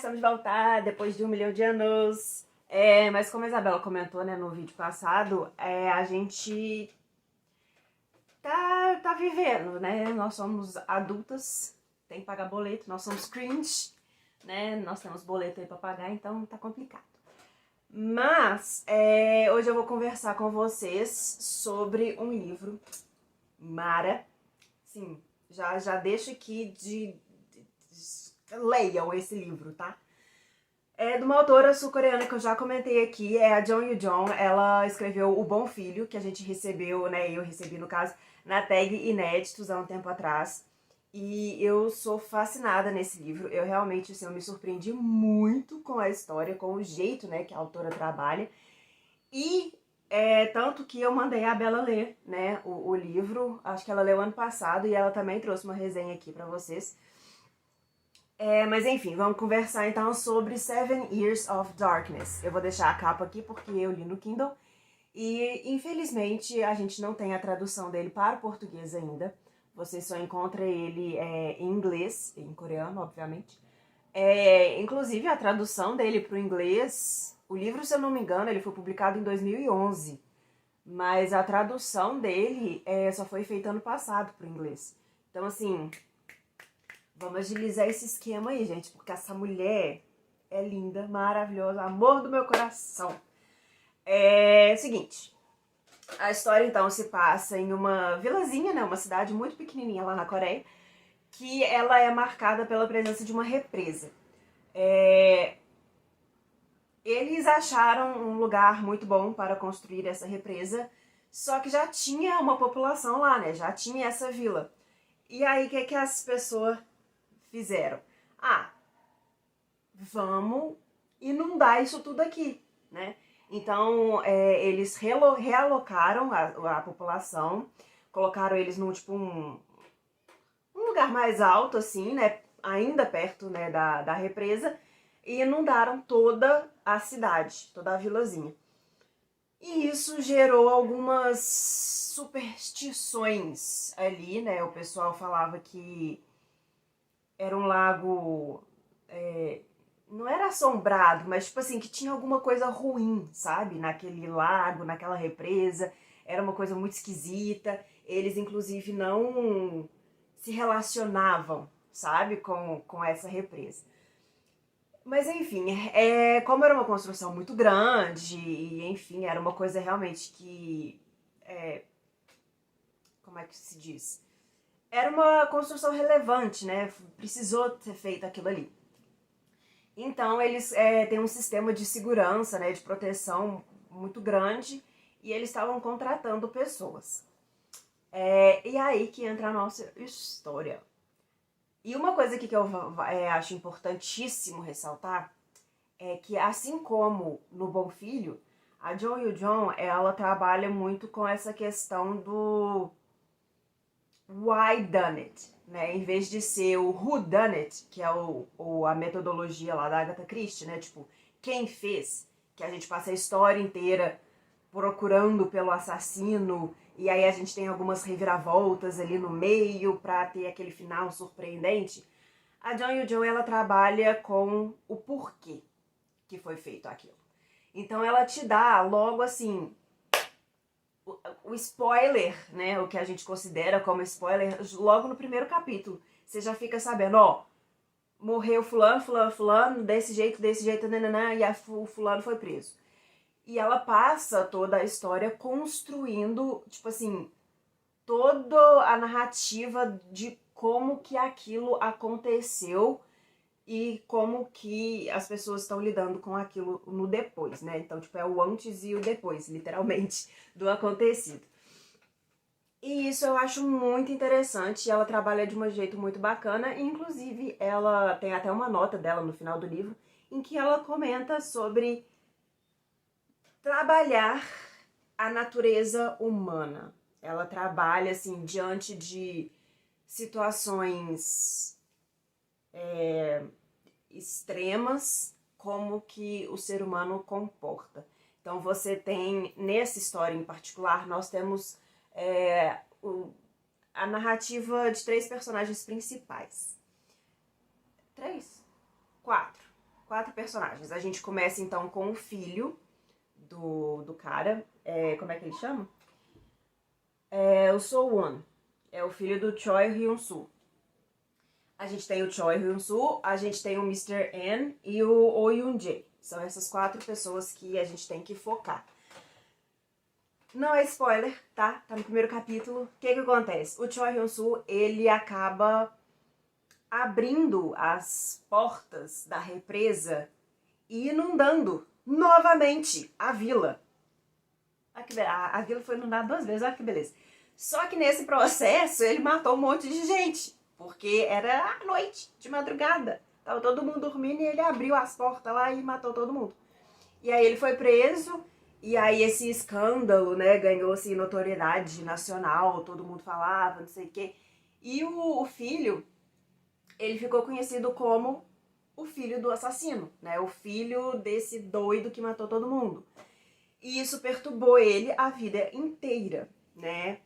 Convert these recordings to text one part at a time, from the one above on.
estamos de volta depois de 1 milhão de anos. Mas como a Isabela comentou, né, no vídeo passado, a gente tá vivendo, né? Nós somos adultas, tem que pagar boleto, nós somos cringe, né? Nós temos boleto aí pra pagar, então tá complicado. Mas hoje eu vou conversar com vocês sobre um livro, Mara. Sim, já deixo aqui leiam esse livro, tá? É de uma autora sul-coreana que eu já comentei aqui, é a Jeon Yu-jong. Ela escreveu O Bom Filho, que a gente recebeu, né, eu recebi no caso, na tag Inéditos há um tempo atrás. E eu sou fascinada nesse livro, eu realmente, assim, eu me surpreendi muito com a história, com o jeito, né, que a autora trabalha. E tanto que eu mandei a Bela ler, né, o livro, acho que ela leu ano passado, e ela também trouxe uma resenha aqui pra vocês. Mas enfim, vamos conversar então sobre Seven Years of Darkness. Eu vou deixar a capa aqui porque eu li no Kindle. E infelizmente a gente não tem a tradução dele para o português ainda. Você só encontra ele em inglês, em coreano, obviamente. Inclusive a tradução dele para o inglês, o livro, se eu não me engano, ele foi publicado em 2011. Mas a tradução dele só foi feita ano passado para o inglês. Então assim, vamos agilizar esse esquema aí, gente, porque essa mulher é linda, maravilhosa, amor do meu coração. Seguinte, a história então se passa em uma vilazinha, né, uma cidade muito pequenininha lá na Coreia, que ela é marcada pela presença de uma represa. Eles acharam um lugar muito bom para construir essa represa, só que já tinha uma população lá, né, já tinha essa vila. E aí, o que as pessoas fizeram? Vamos inundar isso tudo aqui, né? Então, eles realocaram a população, colocaram eles num, tipo, um lugar mais alto, assim, né? Ainda perto, né, da represa, e inundaram toda a cidade, toda a vilazinha. E isso gerou algumas superstições ali, né? O pessoal falava que era um lago... não era assombrado, mas tipo assim, que tinha alguma coisa ruim, sabe? Naquele lago, naquela represa. Era uma coisa muito esquisita. Eles, inclusive, não se relacionavam, sabe? Com essa represa. Mas, enfim, como era uma construção muito grande, e, enfim, era uma coisa realmente que... como é que se diz? Era uma construção relevante, né? Precisou ser feito aquilo ali. Então, eles têm um sistema de segurança, né, de proteção muito grande, e eles estavam contratando pessoas. E aí que entra a nossa história. E uma coisa aqui que eu acho importantíssimo ressaltar é que, assim como no Bom Filho, a Jo Yu-jong, ela trabalha muito com essa questão do why done it, né? Em vez de ser o who done it, que é a metodologia lá da Agatha Christie, né? Tipo, quem fez, que a gente passa a história inteira procurando pelo assassino, e aí a gente tem algumas reviravoltas ali no meio pra ter aquele final surpreendente. A Jeon Yu-jong, ela trabalha com o porquê que foi feito aquilo. Então ela te dá logo assim o spoiler, né, o que a gente considera como spoiler, logo no primeiro capítulo. Você já fica sabendo, ó, morreu fulano, fulano, fulano, desse jeito, nananã, e o fulano foi preso. E ela passa toda a história construindo, tipo assim, toda a narrativa de como que aquilo aconteceu e como que as pessoas estão lidando com aquilo no depois, né? Então, tipo, é o antes e o depois, literalmente, do acontecido. E isso eu acho muito interessante, ela trabalha de um jeito muito bacana, e inclusive ela tem até uma nota dela no final do livro, em que ela comenta sobre trabalhar a natureza humana. Ela trabalha, assim, diante de situações extremas, como que o ser humano comporta. Então você tem, nessa história em particular, nós temos a narrativa de 3 personagens principais. 3? 4. 4 personagens. A gente começa então com o filho do cara. Como é que ele chama? O So-won. É o filho do Choi Hyun-soo. A gente tem o Choi Hyun-soo, a gente tem o Mr. N e o Oh Yoon-jae. São essas 4 pessoas que a gente tem que focar. Não é spoiler, tá? Tá no primeiro capítulo. O que acontece? O Choi Hyun-soo, ele acaba abrindo as portas da represa e inundando novamente a vila. A vila foi inundada 2 vezes, olha que beleza. Só que nesse processo ele matou um monte de gente, porque era à noite, de madrugada. Tava todo mundo dormindo e ele abriu as portas lá e matou todo mundo. E aí ele foi preso, e aí esse escândalo, né, ganhou assim notoriedade nacional, todo mundo falava, não sei o quê. E o filho, ele ficou conhecido como o filho do assassino, né, o filho desse doido que matou todo mundo. E isso perturbou ele a vida inteira, né?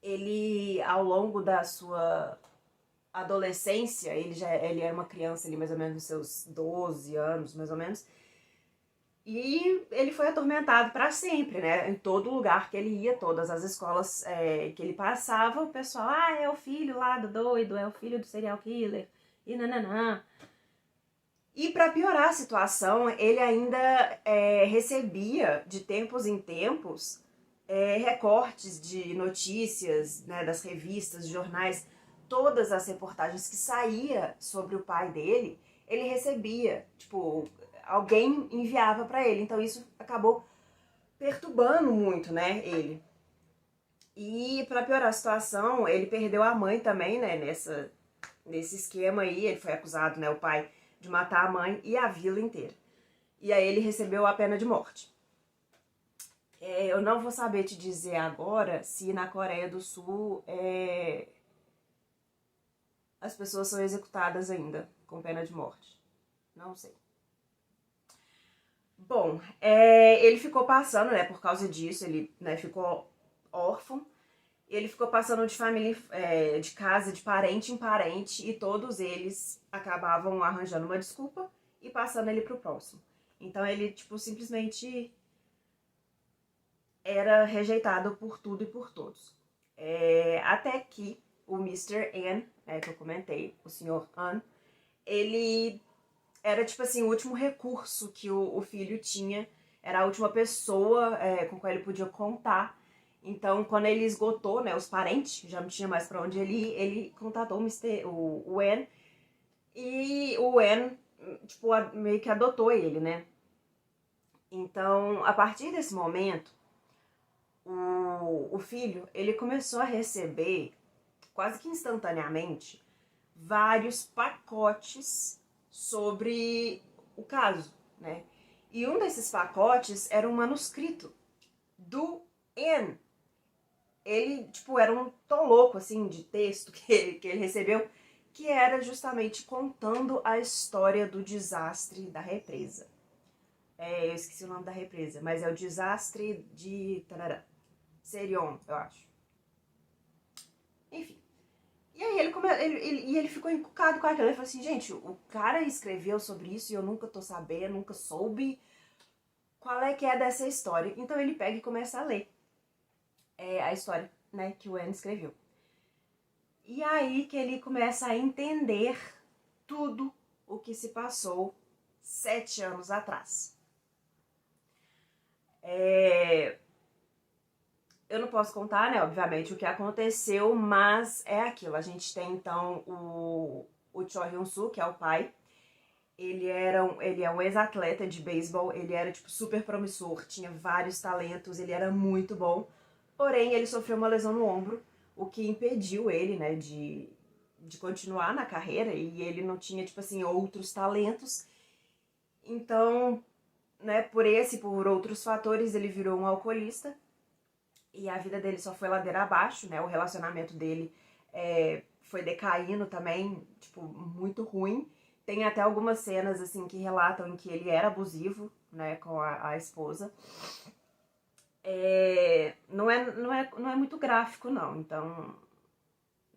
Ele, ao longo da sua adolescência, ele era uma criança ali mais ou menos nos seus 12 anos, mais ou menos, e ele foi atormentado para sempre, né? Em todo lugar que ele ia, todas as escolas que ele passava, o pessoal, é o filho lá do doido, é o filho do serial killer, e nananã. E para piorar a situação, ele ainda recebia, de tempos em tempos, recortes de notícias, né, das revistas, jornais, todas as reportagens que saía sobre o pai dele, ele recebia, tipo, alguém enviava para ele. Então isso acabou perturbando muito, né, ele. E para piorar a situação, ele perdeu a mãe também, né, nesse esquema aí. Ele foi acusado, né, o pai, de matar a mãe e a vila inteira. E aí ele recebeu a pena de morte. Eu não vou saber te dizer agora se na Coreia do Sul as pessoas são executadas ainda com pena de morte. Não sei. Bom, ele ficou passando, né, por causa disso, ele, né, ficou órfão. Ele ficou passando de família, de casa, de parente em parente, e todos eles acabavam arranjando uma desculpa e passando ele pro próximo. Então ele, tipo, simplesmente era rejeitado por tudo e por todos. Até que o Mr. N, que eu comentei, o Sr. An, ele era, tipo assim, o último recurso que o filho tinha, era a última pessoa com qual ele podia contar. Então, quando ele esgotou, né, os parentes, já não tinha mais pra onde ele contatou o N, e o N, tipo, meio que adotou ele, né. Então, a partir desse momento, o filho, ele começou a receber, quase que instantaneamente, vários pacotes sobre o caso, né. E um desses pacotes era um manuscrito do N. Ele, tipo, era um toloco, assim, de texto que ele recebeu, que era justamente contando a história do desastre da represa. Eu esqueci o nome da represa, mas é o desastre de Serion, eu acho. Enfim. E aí ele ficou encucado com aquilo. Ele falou assim, gente, o cara escreveu sobre isso e eu nunca tô sabendo, nunca soube qual é que é dessa história. Então ele pega e começa a ler a história, né, que o Anne escreveu. E aí que ele começa a entender tudo o que se passou 7 anos atrás. Eu não posso contar, né, obviamente, o que aconteceu, mas é aquilo. A gente tem, então, o Choi Hyun-soo, que é o pai. Ele é um ex-atleta de beisebol, ele era, tipo, super promissor, tinha vários talentos, ele era muito bom. Porém, ele sofreu uma lesão no ombro, o que impediu ele, né, de continuar na carreira, e ele não tinha, tipo assim, outros talentos. Então, né, por outros fatores, ele virou um alcoolista, e a vida dele só foi ladeira abaixo, né, o relacionamento dele foi decaindo também, tipo, muito ruim. Tem até algumas cenas, assim, que relatam em que ele era abusivo, né, com a esposa. Não é muito gráfico, não. Então,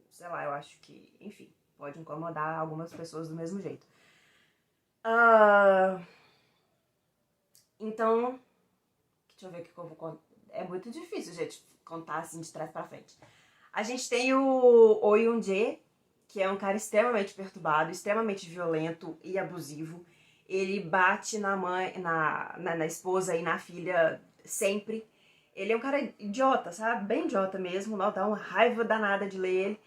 sei lá, eu acho que, enfim, pode incomodar algumas pessoas do mesmo jeito. Ah, então, deixa eu ver o que eu vou contar. É muito difícil, gente, contar assim de trás pra frente. A gente tem o Oh Yoon-jae, que é um cara extremamente perturbado, extremamente violento e abusivo. Ele bate na mãe, na esposa e na filha sempre. Ele é um cara idiota, sabe? Bem idiota mesmo, não, dá uma raiva danada de ler ele.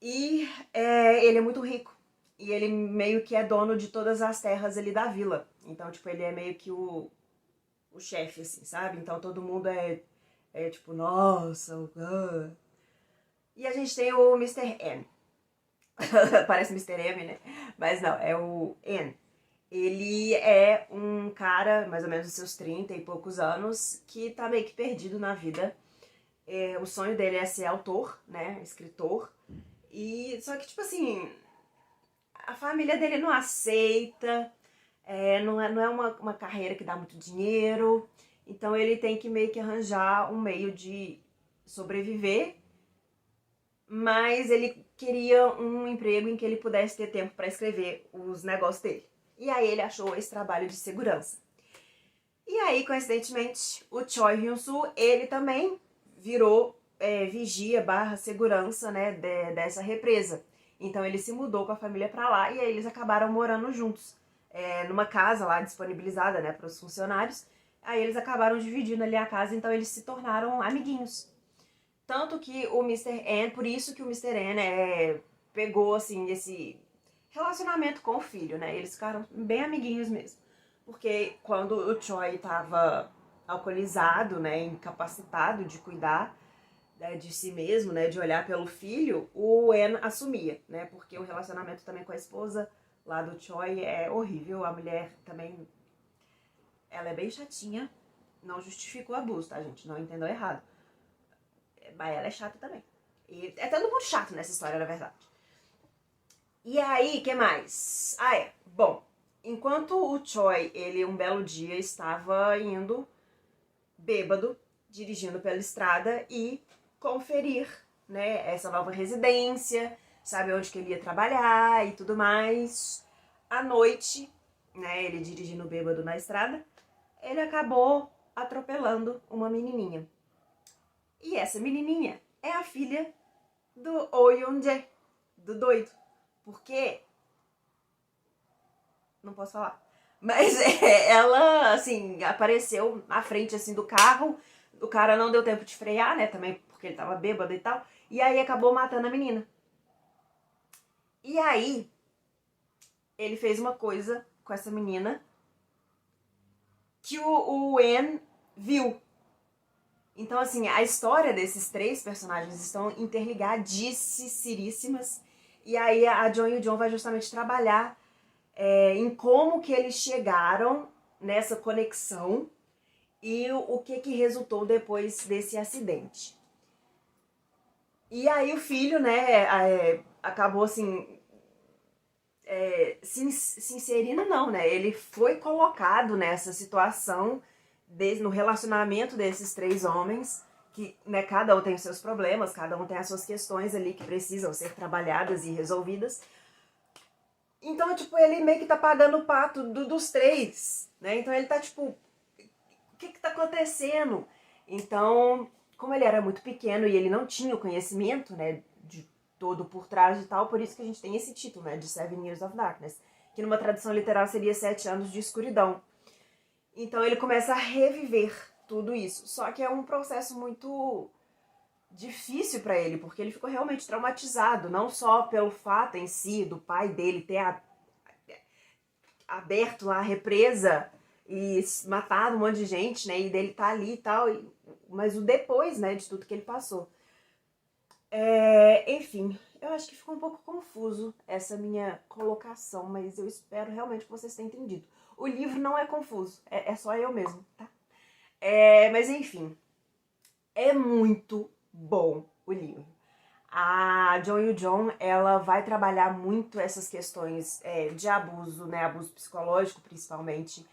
E ele é muito rico. E ele meio que é dono de todas as terras ali da vila. Então, tipo, ele é meio que o chefe, assim, sabe? Então todo mundo é tipo, nossa, E a gente tem o Mr. N. Parece Mr. M, né? Mas não, é o N. Ele é um cara, mais ou menos dos seus 30 e poucos anos, que tá meio que perdido na vida. O sonho dele é ser autor, né? Escritor. E só que, tipo assim, a família dele não aceita, não é uma carreira que dá muito dinheiro. Então ele tem que meio que arranjar um meio de sobreviver, mas ele queria um emprego em que ele pudesse ter tempo para escrever os negócios dele. E aí ele achou esse trabalho de segurança. E aí, coincidentemente, o Choi Hyun-soo, ele também virou vigia barra segurança, né, dessa represa. Então ele se mudou com a família para lá e aí eles acabaram morando juntos, numa casa lá disponibilizada, né, para os funcionários. Aí eles acabaram dividindo ali a casa, então eles se tornaram amiguinhos. Tanto que o Mr. N, por isso que o Mr. N pegou, assim, esse relacionamento com o filho, né? Eles ficaram bem amiguinhos mesmo. Porque quando o Choi tava alcoolizado, né, incapacitado de cuidar, né, de si mesmo, né, de olhar pelo filho, o En assumia, né? Porque o relacionamento também com a esposa lá do Choi é horrível. A mulher também, ela é bem chatinha. Não justifica o abuso, tá, gente? Não entendam errado. Mas ela é chata também. E é todo mundo chato nessa história, na verdade. E aí, que mais? Bom, enquanto o Choi, ele um belo dia estava indo bêbado, dirigindo pela estrada e conferir, né, essa nova residência, sabe onde que ele ia trabalhar e tudo mais. À noite, né, ele dirigindo bêbado na estrada, ele acabou atropelando uma menininha. E essa menininha é a filha do Oh Yoon-jae, do doido. Porque... não posso falar. Mas ela, assim, apareceu na frente, assim, do carro. O cara não deu tempo de frear, né? Também porque ele tava bêbado e tal. E aí acabou matando a menina. E aí, ele fez uma coisa com essa menina que o En viu. Então, assim, a história desses três personagens estão interligadíssimas. E aí a John e o John vai justamente trabalhar em como que eles chegaram nessa conexão e o que resultou depois desse acidente. E aí o filho, né, acabou assim, se inserindo não, né, ele foi colocado nessa situação, no relacionamento desses três homens, que, né, cada um tem os seus problemas, cada um tem as suas questões ali que precisam ser trabalhadas e resolvidas. Então, tipo, ele meio que tá pagando o pato dos três, né? Então ele tá, tipo, o que tá acontecendo? Então, como ele era muito pequeno e ele não tinha o conhecimento, né, de todo por trás e tal, por isso que a gente tem esse título, né, de Seven Years of Darkness, que numa tradução literal seria 7 anos de escuridão. Então ele começa a reviver tudo isso. Só que é um processo muito difícil para ele, porque ele ficou realmente traumatizado, não só pelo fato em si do pai dele ter aberto a represa e matado um monte de gente, né, e dele tá ali e tal, mas o depois, né, de tudo que ele passou. Enfim, eu acho que ficou um pouco confuso essa minha colocação, mas eu espero realmente que vocês tenham entendido. O livro não é confuso, é só eu mesmo, tá? Mas enfim, é muito bom o livro. A John Yoo John, ela vai trabalhar muito essas questões de abuso, né, abuso psicológico principalmente,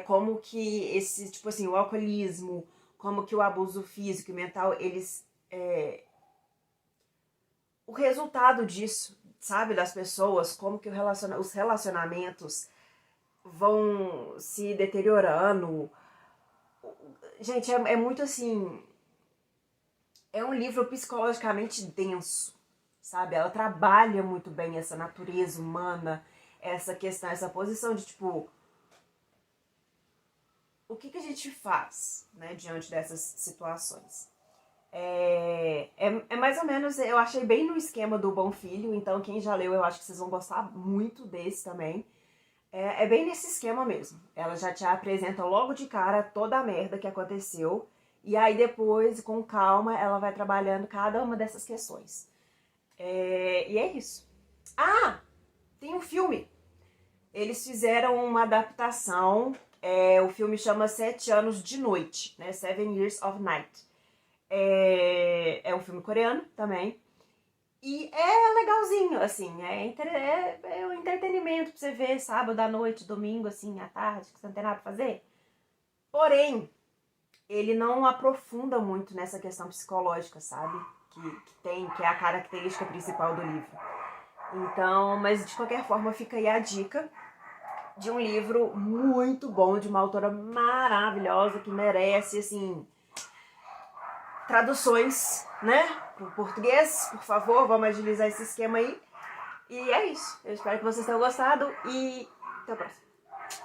como que esse, tipo assim, o alcoolismo, como que o abuso físico e mental, eles... o resultado disso sabe, das pessoas, como que os relacionamentos vão se deteriorando. Gente, é muito assim. É um livro psicologicamente denso, sabe? Ela trabalha muito bem essa natureza humana, essa questão, essa posição de tipo. O que a gente faz, né, diante dessas situações? É mais ou menos, eu achei bem no esquema do Bom Filho, então quem já leu eu acho que vocês vão gostar muito desse também. É bem nesse esquema mesmo. Ela já te apresenta logo de cara toda a merda que aconteceu. E aí depois, com calma, ela vai trabalhando cada uma dessas questões. E é isso. Ah! Tem um filme. Eles fizeram uma adaptação. O filme chama 7 Anos de Noite, né? 7 Years of Night. É um filme coreano também. E é legalzinho, assim, é um entretenimento pra você ver sábado à noite, domingo, assim, à tarde, que você não tem nada pra fazer. Porém, ele não aprofunda muito nessa questão psicológica, sabe? Que é a característica principal do livro. Então, mas de qualquer forma, fica aí a dica de um livro muito bom, de uma autora maravilhosa, que merece, assim, traduções, né, para o português, por favor, vamos agilizar esse esquema aí. E é isso. Eu espero que vocês tenham gostado e até o próximo.